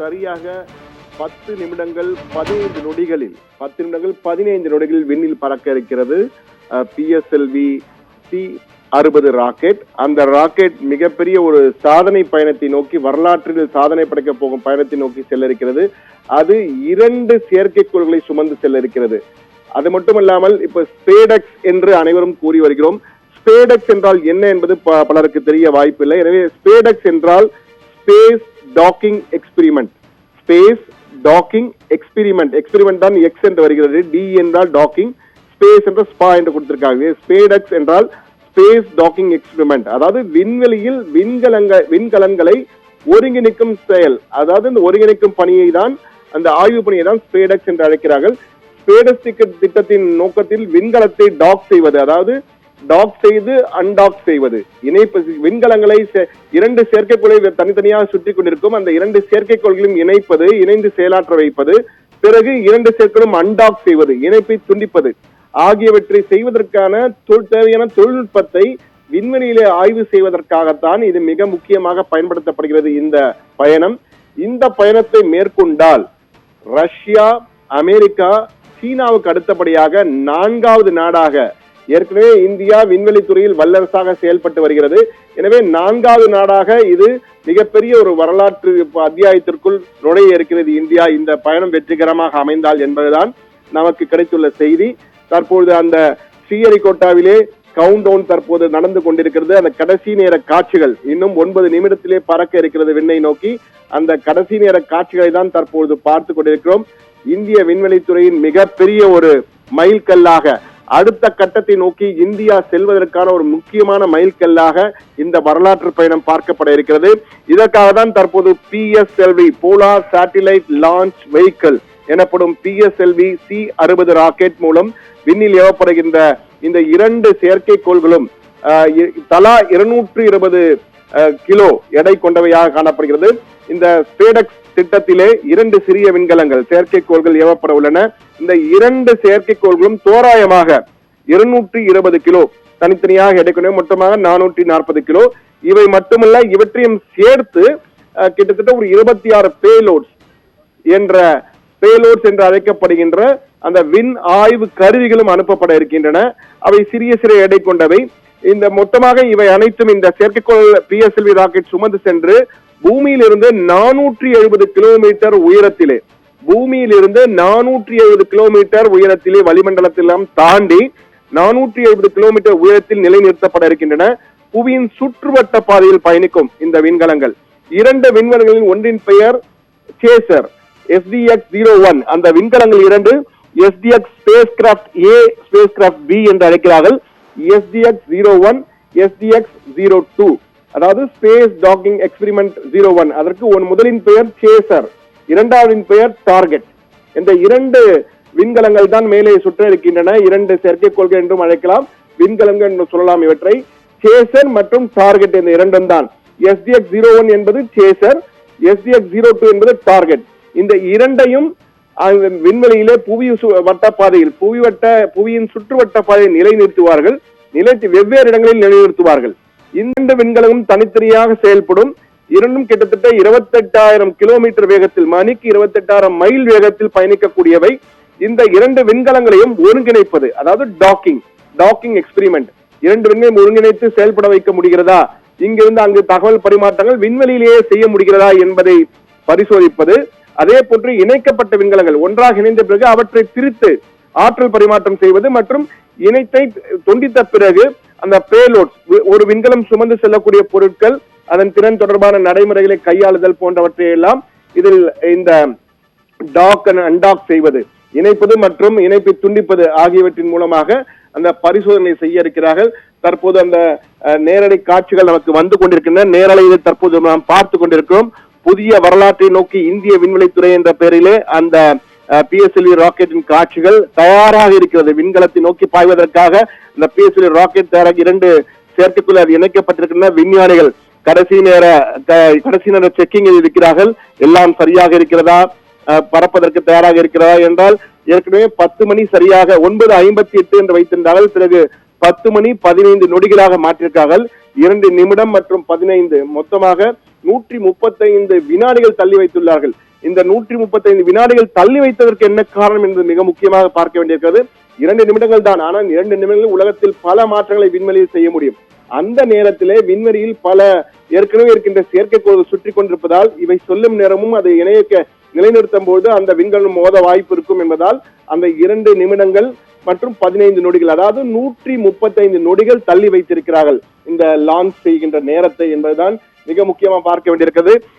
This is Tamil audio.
சரியாக 10 நிமிடங்கள் 15 நொடிகளில் 10 நிமிடங்கள் 15 நொடிகளில் விண்ணில் பறக்க இருக்கிறது PSLV C-60 ராக்கெட். அந்த ராக்கெட் மிகப்பெரிய ஒரு சாதனை பயணத்தை நோக்கி, வரலாற்றில் சாதனை படைக்க போகும் பயணத்தை நோக்கி செல்ல இருக்கிறது. அது 2 செயற்கைக்கோள்களை சுமந்து செல்ல இருக்கிறது. அது மட்டுமல்லாமல் இப்ப ஸ்பேடெக்ஸ் என்று அனைவரும் கூறி வருகிறோம். ஸ்பேடெக்ஸ் என்றால் என்ன என்பது பலருக்கு தெரிய வாய்ப்பில்லை. எனவே ஸ்பேடெக்ஸ் என்றால் space docking experiment. Space docking experiment. Experiment தான் எக்ஸ் என்று வருகிறது. டி என்றால் டாக்கிங், ஸ்பேஸ் என்ற ஸ்பா என்று கொடுத்திருக்காங்க. ஸ்பேடெக்ஸ் என்றால் ஸ்பேஸ் டாக்கிங் எக்ஸ்பெரிமெண்ட். அதாவது விண்வெளியில் விண்கலன்களை ஒருங்கிணைக்கும் செயல், அதாவது இந்த ஒருங்கிணைக்கும் பணியை தான், அந்த ஆய்வு பணியை தான் ஸ்பேடெக்ஸ் என்று அழைக்கிறார்கள். ஸ்பேடெக்ஸ் திட்டத்தின் நோக்கத்தில் விண்கலத்தை டாக் செய்வது, அதாவது டாக் செய்து அன்டாக் செய்வது, இணைப்பு விண்கலங்களை 2 செயற்கைக்கோளை தனித்தனியாக சுற்றி கொண்டிருக்கும் அந்த 2 செயற்கைக்கோள்களையும் இணைப்பது, இணைந்து செயலாற்ற வைப்பது, பிறகு 2 செயற்கைகளும் அன்டாக் செய்வது, இணைப்பை துண்டிப்பது ஆகியவற்றை செய்வதற்கான தேவையான தொழில்நுட்பத்தை விண்வெளியிலே ஆய்வு செய்வதற்காகத்தான் இது மிக முக்கியமாக பயன்படுத்தப்படுகிறது இந்த பயணம். இந்த பயணத்தை மேற்கொண்டால் ரஷ்யா, அமெரிக்கா, சீனாவுக்கு அடுத்தபடியாக 4வது நாடாக, ஏற்கனவே இந்தியா விண்வெளி துறையில் வல்லரசாக செயல்பட்டு வருகிறது. எனவே 4வது நாடாக இது மிகப்பெரிய ஒரு வரலாற்று அத்தியாயத்திற்குள் நுழைய இருக்கிறது இந்தியா, இந்த பயணம் வெற்றிகரமாக அமைந்தால் என்பதுதான் நமக்கு கிடைத்துள்ள செய்தி. தற்பொழுது அந்த ஸ்ரீஹரிகோட்டாவிலே கவுண்ட் டவுன் தற்போது நடந்து கொண்டிருக்கிறது. அந்த கடைசி நேர காட்சிகள் இன்னும் 9 நிமிடத்திலே பறக்க இருக்கிறது விண்ணை நோக்கி. அந்த கடைசி நேர காட்சிகளை தான் தற்பொழுது பார்த்து கொண்டிருக்கிறோம். இந்திய விண்வெளித்துறையின் மிகப்பெரிய ஒரு மைல்கல்லாக, அடுத்த கட்டத்தை நோக்கி இந்தியா செல்வதற்கான ஒரு முக்கியமான மைல்கல்லாக இந்த வரலாற்று பயணம் பார்க்கப்பட இருக்கிறது. இதற்காக தான் தற்போது PSLV polar satellite launch vehicle எனப்படும் PSLV C-60 ராக்கெட் மூலம் விண்ணில் ஏவப்படுகின்ற இந்த 2 செயற்கைக்கோள்களும் தலா 220 கிலோ எடை கொண்டவையாக காணப்படுகிறது. இந்த ஸ்பேடெக்ஸ் திட்டத்திலே 2 சிறிய விண்கலங்கள் செயற்கைக்கோள்கள் ஏவப்பட உள்ளன. இந்த 2 செயற்கைக்கோள்களும் தோராயமாக 220 கிலோ தனித்தனியாக எடை கொண்ட, மொத்தமாக 440 கிலோ. இவை மட்டுமல்ல, இவற்றையும் சேர்த்து கிட்டத்தட்ட ஒரு 26 பேலோட்ஸ் என்று அழைக்கப்படுகின்ற அந்த விண் ஆய்வு கருவிகளும் அனுப்பப்பட இருக்கின்றன. அவை சிறிய சிறிய எடை கொண்டவை. இந்த மொத்தமாக இவை அனைத்தும் இந்த செயற்கைக்கோள் PSLV ராக்கெட் சுமந்து சென்று பூமியிலிருந்து 470 கிலோமீட்டர் உயரத்திலே, பூமியிலிருந்து 470 கிலோமீட்டர் உயரத்திலே, வளிமண்டலத்திலாம் தாண்டி 470 கிலோமீட்டர் உயரத்தில் நிலைநிறுத்தப்பட இருக்கின்றன. புவியின் சுற்றுவட்ட பாதையில் பயணிக்கும் இந்த விண்கலங்கள். 2 விண்கலங்களின் ஒன்றின் பெயர் சேசர் SDX-01. அந்த விண்கலங்கள் 2 SDX space craft A, space craft B என்று அழைக்கிறார்கள். SDX-01, SDX-02, அதாவது ஸ்பேஸ் டாக்கிங் எக்ஸ்பெரிமெண்ட் 01. அதற்கு முதலின் பெயர் சேசர், இரண்டாவதின் பெயர் டார்கெட். இந்த 2 விண்கலங்கள் தான் மேலே சுற்ற இருக்கின்றன. 2 செயற்கைக்கோள்கள் என்றும் அழைக்கலாம், விண்கலங்கள் என்று சொல்லலாம். இவற்றை சேசர் மற்றும் டார்கெட் இந்த 2 தான். SDX-01 என்பது சேசர், SDX-02 என்பது டார்கெட். இந்த 2ஐயும் விண்வெளியிலே புவியின் சுற்றுவட்ட பாதையை நிலைநிறுத்துவார்கள். வெவ்வேறு இடங்களில் நிலைநிறுத்துவார்கள். இந்த விண்கலமும் தனித்தனியாக செயல்படும். 2ம் கிட்டத்தட்ட 28,000 கிலோமீட்டர் வேகத்தில், மணிக்கு 28,000 மைல் வேகத்தில் பயணிக்கக்கூடியவை. இந்த 2 விண்கலங்களையும் ஒருங்கிணைப்பது, அதாவது டாக்கிங் எக்ஸ்பெரிமெண்ட், 2 விண்களையும் ஒருங்கிணைத்து செயல்பட வைக்க முடிகிறதா, இங்கிருந்து அங்கு தகவல் பரிமாற்றங்கள் விண்வெளியிலேயே செய்ய முடிகிறதா என்பதை பரிசோதிப்பது. அதே போன்று இணைக்கப்பட்ட விண்கலங்கள் ஒன்றாக இணைந்த பிறகு அவற்றை பிரித்து ஆற்றல் பரிமாற்றம் செய்வது மற்றும் இணைத்தை தொண்டித்த பிறகு அந்த பேலோட்ஸ், ஒரு விண்கலம் சுமந்து செல்லக்கூடிய பொருட்கள், அதன் திறன் தொடர்பான நடைமுறைகளை கையாளுதல் போன்றவற்றை எல்லாம் இதில் இந்த டாக் அண்ட் அன்டாக் செய்வது, இணைப்பது மற்றும் இணைப்பை துண்டிப்பது ஆகியவற்றின் மூலமாக அந்த பரிசோதனை செய்ய இருக்கிறார்கள். தற்போது அந்த நேரடி காட்சிகள் நமக்கு வந்து கொண்டிருக்கின்றன. நேரலையில் தற்போது நாம் பார்த்து கொண்டிருக்கிறோம். புதிய வரலாற்றை நோக்கி இந்திய விண்வெளித்துறை என்ற பெயரிலே அந்த PSLV ராக்கெட்டின் காட்சிகள் தயாராக இருக்கிறது. விண்கலத்தை நோக்கி பாய்வதற்காக இந்த PSLV ராக்கெட் தயாராக 2 செயற்கைக்குள் அது இணைக்கப்பட்டிருக்கின்றன. விஞ்ஞானிகள் கடைசி நேர செக்கிங்கில் இருக்கிறார்கள். எல்லாம் சரியாக இருக்கிறதா, பறப்பதற்கு தயாராக இருக்கிறதா என்றால் ஏற்கனவே 10 மணி சரியாக 9:58 என்று வைத்திருந்தார்கள். பிறகு 10 மணி 15 நொடிகளாக மாற்றிருக்கார்கள். 2 நிமிடம் மற்றும் 15 மொத்தமாக 135 வினாடிகள் தள்ளி வைத்துள்ளார்கள். இந்த 135 வினாடிகள் தள்ளி வைத்ததற்கு என்ன காரணம் என்பது மிக முக்கியமாக பார்க்க வேண்டியிருக்கிறது. 2 நிமிடங்கள் தான், ஆனால் 2 நிமிடங்களில் உலகத்தில் பல மாற்றங்களை விண்வெளியில் செய்ய முடியும். அந்த நேரத்திலே விண்வெளியில் பல ஏற்கனவே இருக்கின்ற செயற்கைக்கோள்கள் சுற்றி கொண்டிருப்பதால் இவை சொல்லும் நேரமும் அதை நிலைநிறுத்தும் போது அந்த விண்கலம் மோத வாய்ப்பு இருக்கும் என்பதால் அந்த 2 நிமிடங்கள் மற்றும் 15 நொடிகள், அதாவது 135 நொடிகள் தள்ளி வைத்திருக்கிறார்கள் இந்த லான்ச் செய்கின்ற நேரத்தை என்பதுதான் மிக முக்கியமா பார்க்க வேண்டியிருக்கிறது.